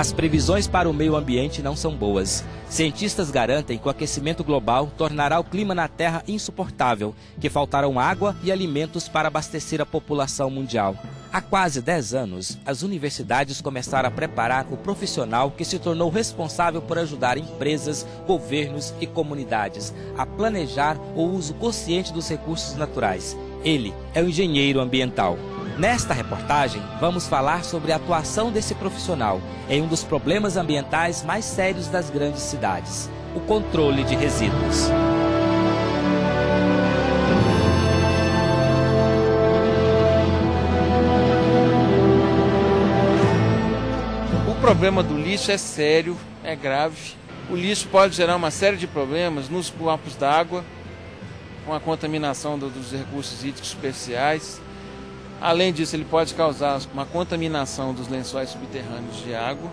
As previsões para o meio ambiente não são boas. Cientistas garantem que o aquecimento global tornará o clima na Terra insuportável, que faltarão água e alimentos para abastecer a população mundial. Há quase 10 anos, as universidades começaram a preparar o profissional que se tornou responsável por ajudar empresas, governos e comunidades a planejar o uso consciente dos recursos naturais. Ele é o engenheiro ambiental. Nesta reportagem, vamos falar sobre a atuação desse profissional em um dos problemas ambientais mais sérios das grandes cidades: o controle de resíduos. O problema do lixo é sério, é grave. O lixo pode gerar uma série de problemas nos corpos d'água, com a contaminação dos recursos hídricos superficiais. Além disso, ele pode causar uma contaminação dos lençóis subterrâneos de água.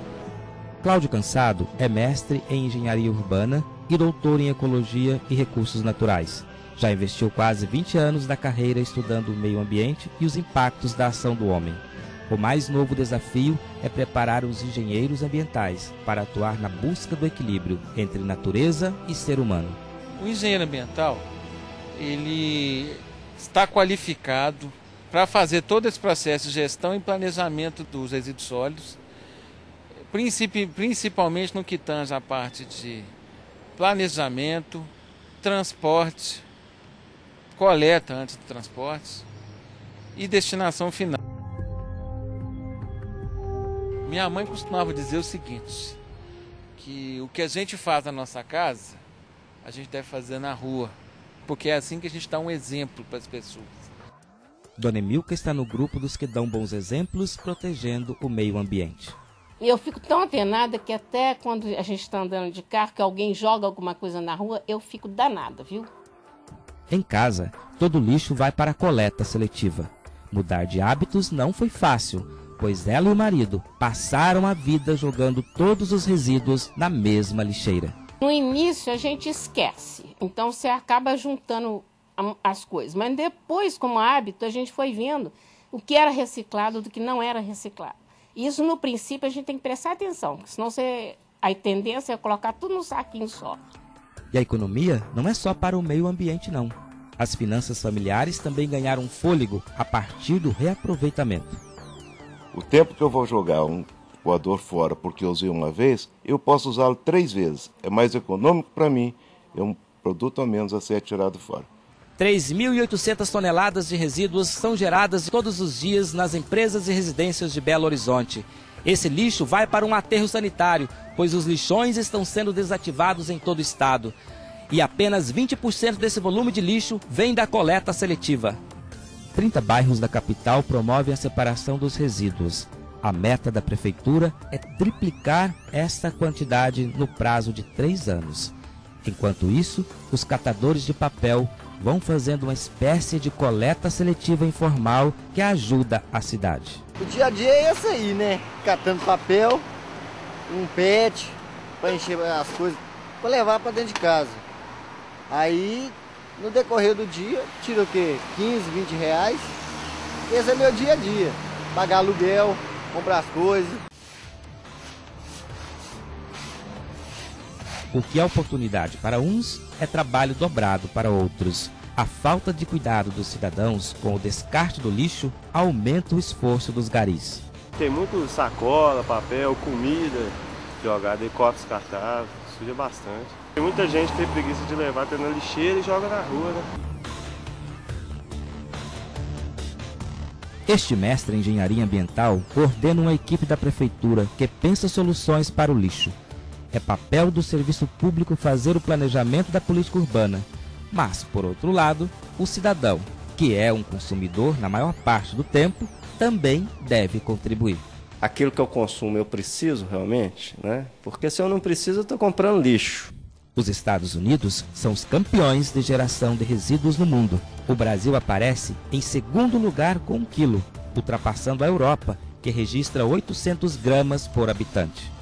Cláudio Cansado é mestre em engenharia urbana e doutor em ecologia e recursos naturais. Já investiu quase 20 anos da carreira estudando o meio ambiente e os impactos da ação do homem. O mais novo desafio é preparar os engenheiros ambientais para atuar na busca do equilíbrio entre natureza e ser humano. O engenheiro ambiental, ele está qualificado para fazer todo esse processo de gestão e planejamento dos resíduos sólidos, principalmente no que tange a parte de planejamento, transporte, coleta antes do transporte e destinação final. Minha mãe costumava dizer o seguinte, que o que a gente faz na nossa casa, a gente deve fazer na rua, porque é assim que a gente dá um exemplo para as pessoas. Dona Emilka está no grupo dos que dão bons exemplos, protegendo o meio ambiente. Eu fico tão atenada que até quando a gente está andando de carro, que alguém joga alguma coisa na rua, eu fico danada, viu? Em casa, todo lixo vai para a coleta seletiva. Mudar de hábitos não foi fácil, pois ela e o marido passaram a vida jogando todos os resíduos na mesma lixeira. No início a gente esquece, então você acaba juntando as coisas, mas depois, como hábito, a gente foi vendo o que era reciclado do que não era reciclado. Isso, no princípio, a gente tem que prestar atenção, porque senão a tendência é colocar tudo num saquinho só. E a economia não é só para o meio ambiente, não. As finanças familiares também ganharam fôlego a partir do reaproveitamento. O tempo que eu vou jogar um coador fora porque eu usei uma vez, eu posso usá-lo 3 vezes. É mais econômico para mim, é um produto a menos a ser tirado fora. 3.800 toneladas de resíduos são geradas todos os dias nas empresas e residências de Belo Horizonte. Esse lixo vai para um aterro sanitário, pois os lixões estão sendo desativados em todo o estado. E apenas 20% desse volume de lixo vem da coleta seletiva. 30 bairros da capital promovem a separação dos resíduos. A meta da prefeitura é triplicar esta quantidade no prazo de 3 anos. Enquanto isso, os catadores de papel vão fazendo uma espécie de coleta seletiva informal que ajuda a cidade. O dia a dia é esse aí, né? Catando papel, um pet, para encher as coisas, para levar para dentro de casa. Aí, no decorrer do dia, tira o quê? 15, 20 reais. Esse é meu dia a dia. Pagar aluguel, comprar as coisas. O que é oportunidade para uns é trabalho dobrado para outros. A falta de cuidado dos cidadãos com o descarte do lixo aumenta o esforço dos garis. Tem muito sacola, papel, comida jogada em copos descartáveis, suja bastante. Tem muita gente que tem preguiça de levar até na lixeira e joga na rua, né? Este mestre em engenharia ambiental coordena uma equipe da prefeitura que pensa soluções para o lixo. É papel do serviço público fazer o planejamento da política urbana. Mas, por outro lado, o cidadão, que é um consumidor na maior parte do tempo, também deve contribuir. Aquilo que eu consumo eu preciso realmente, né? Porque se eu não preciso, eu estou comprando lixo. Os Estados Unidos são os campeões de geração de resíduos no mundo. O Brasil aparece em segundo lugar com 1 quilo, ultrapassando a Europa, que registra 800 gramas por habitante.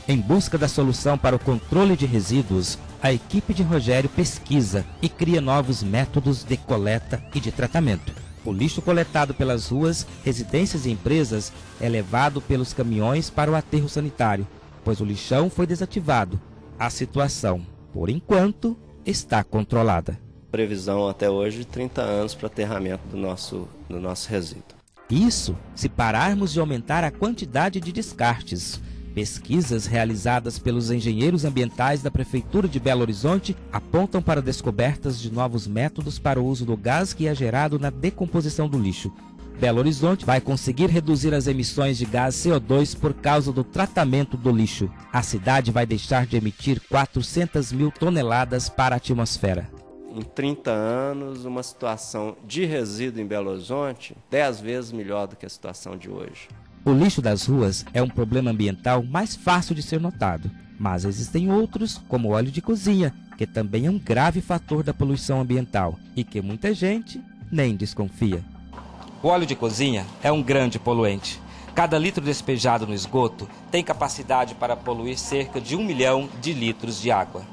Em busca da solução para o controle de resíduos, a equipe de Rogério pesquisa e cria novos métodos de coleta e de tratamento. O lixo coletado pelas ruas, residências e empresas é levado pelos caminhões para o aterro sanitário, pois o lixão foi desativado. A situação, por enquanto, está controlada. Previsão até hoje de 30 anos para aterramento do nosso resíduo. Isso se pararmos de aumentar a quantidade de descartes. Pesquisas realizadas pelos engenheiros ambientais da Prefeitura de Belo Horizonte apontam para descobertas de novos métodos para o uso do gás que é gerado na decomposição do lixo. Belo Horizonte vai conseguir reduzir as emissões de gás CO2 por causa do tratamento do lixo. A cidade vai deixar de emitir 400 mil toneladas para a atmosfera. Em 30 anos, uma situação de resíduo em Belo Horizonte 10 vezes melhor do que a situação de hoje. O lixo das ruas é um problema ambiental mais fácil de ser notado, mas existem outros, como o óleo de cozinha, que também é um grave fator da poluição ambiental e que muita gente nem desconfia. O óleo de cozinha é um grande poluente. Cada litro despejado no esgoto tem capacidade para poluir cerca de 1 milhão de litros de água.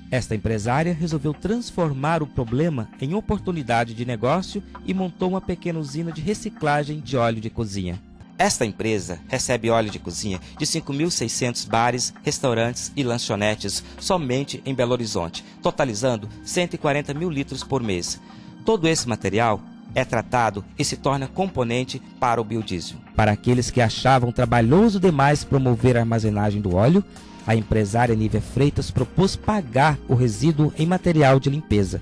Esta empresária resolveu transformar o problema em oportunidade de negócio e montou uma pequena usina de reciclagem de óleo de cozinha. Esta empresa recebe óleo de cozinha de 5.600 bares, restaurantes e lanchonetes somente em Belo Horizonte, totalizando 140 mil litros por mês. Todo esse material é tratado e se torna componente para o biodiesel. Para aqueles que achavam trabalhoso demais promover a armazenagem do óleo, a empresária Nívia Freitas propôs pagar o resíduo em material de limpeza.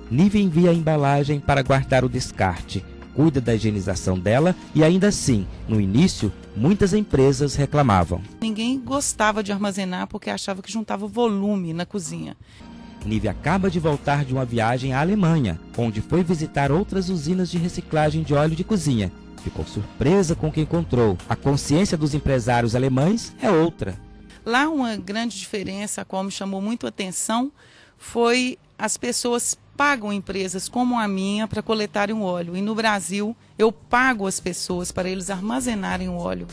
Nívia envia a embalagem para guardar o descarte, cuida da higienização dela e ainda assim, no início, muitas empresas reclamavam. Ninguém gostava de armazenar porque achava que juntava volume na cozinha. Nívia acaba de voltar de uma viagem à Alemanha, onde foi visitar outras usinas de reciclagem de óleo de cozinha. Ficou surpresa com o que encontrou. A consciência dos empresários alemães é outra. Lá uma grande diferença, a qual me chamou muito a atenção, foi as pessoas pagam empresas como a minha para coletarem o óleo. E no Brasil, eu pago as pessoas para eles armazenarem o óleo.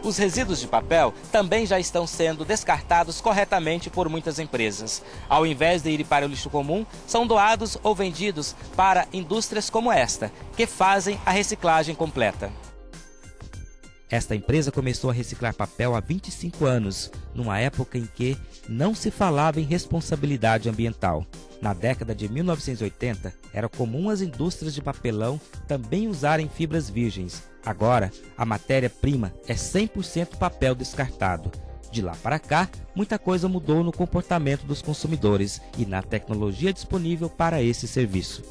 Os resíduos de papel também já estão sendo descartados corretamente por muitas empresas. Ao invés de irem para o lixo comum, são doados ou vendidos para indústrias como esta, que fazem a reciclagem completa. Esta empresa começou a reciclar papel há 25 anos, numa época em que não se falava em responsabilidade ambiental. Na década de 1980, era comum as indústrias de papelão também usarem fibras virgens. Agora, a matéria-prima é 100% papel descartado. De lá para cá, muita coisa mudou no comportamento dos consumidores e na tecnologia disponível para esse serviço.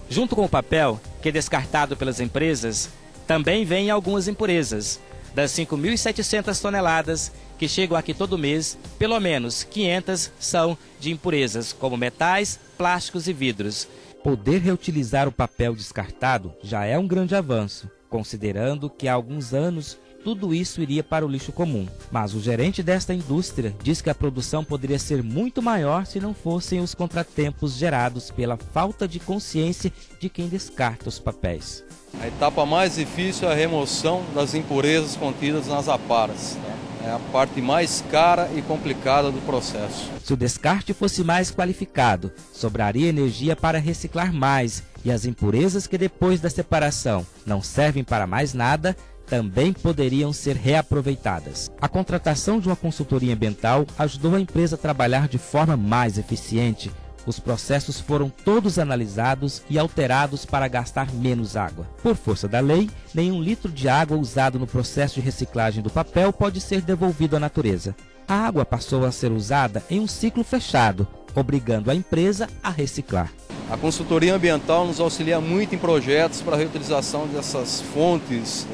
Junto com o papel, que é descartado pelas empresas, também vêm algumas impurezas. Das 5.700 toneladas que chegam aqui todo mês, pelo menos 500 são de impurezas, como metais, plásticos e vidros. Poder reutilizar o papel descartado já é um grande avanço, considerando que há alguns anos tudo isso iria para o lixo comum. Mas o gerente desta indústria diz que a produção poderia ser muito maior se não fossem os contratempos gerados pela falta de consciência de quem descarta os papéis. A etapa mais difícil é a remoção das impurezas contidas nas aparas. É a parte mais cara e complicada do processo. Se o descarte fosse mais qualificado, sobraria energia para reciclar mais e as impurezas que depois da separação não servem para mais nada, também poderiam ser reaproveitadas. A contratação de uma consultoria ambiental ajudou a empresa a trabalhar de forma mais eficiente. Os processos foram todos analisados e alterados para gastar menos água. Por força da lei, nenhum litro de água usado no processo de reciclagem do papel pode ser devolvido à natureza. A água passou a ser usada em um ciclo fechado, obrigando a empresa a reciclar. A consultoria ambiental nos auxilia muito em projetos para a reutilização dessas fontes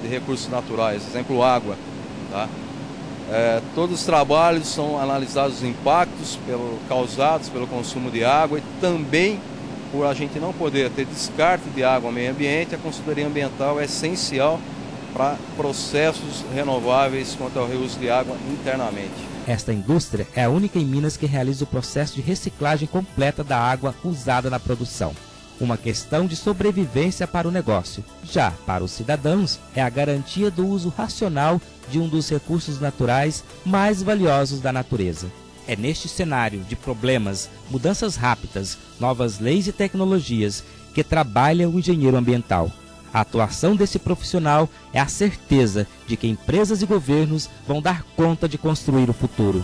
de recursos naturais, exemplo, água. Tá? Todos os trabalhos são analisados os impactos causados pelo consumo de água e também, por a gente não poder ter descarte de água ao meio ambiente, a consultoria ambiental é essencial para processos renováveis quanto ao reuso de água internamente. Esta indústria é a única em Minas que realiza o processo de reciclagem completa da água usada na produção. Uma questão de sobrevivência para o negócio. Já para os cidadãos, é a garantia do uso racional de um dos recursos naturais mais valiosos da natureza. É neste cenário de problemas, mudanças rápidas, novas leis e tecnologias que trabalha o engenheiro ambiental. A atuação desse profissional é a certeza de que empresas e governos vão dar conta de construir o futuro.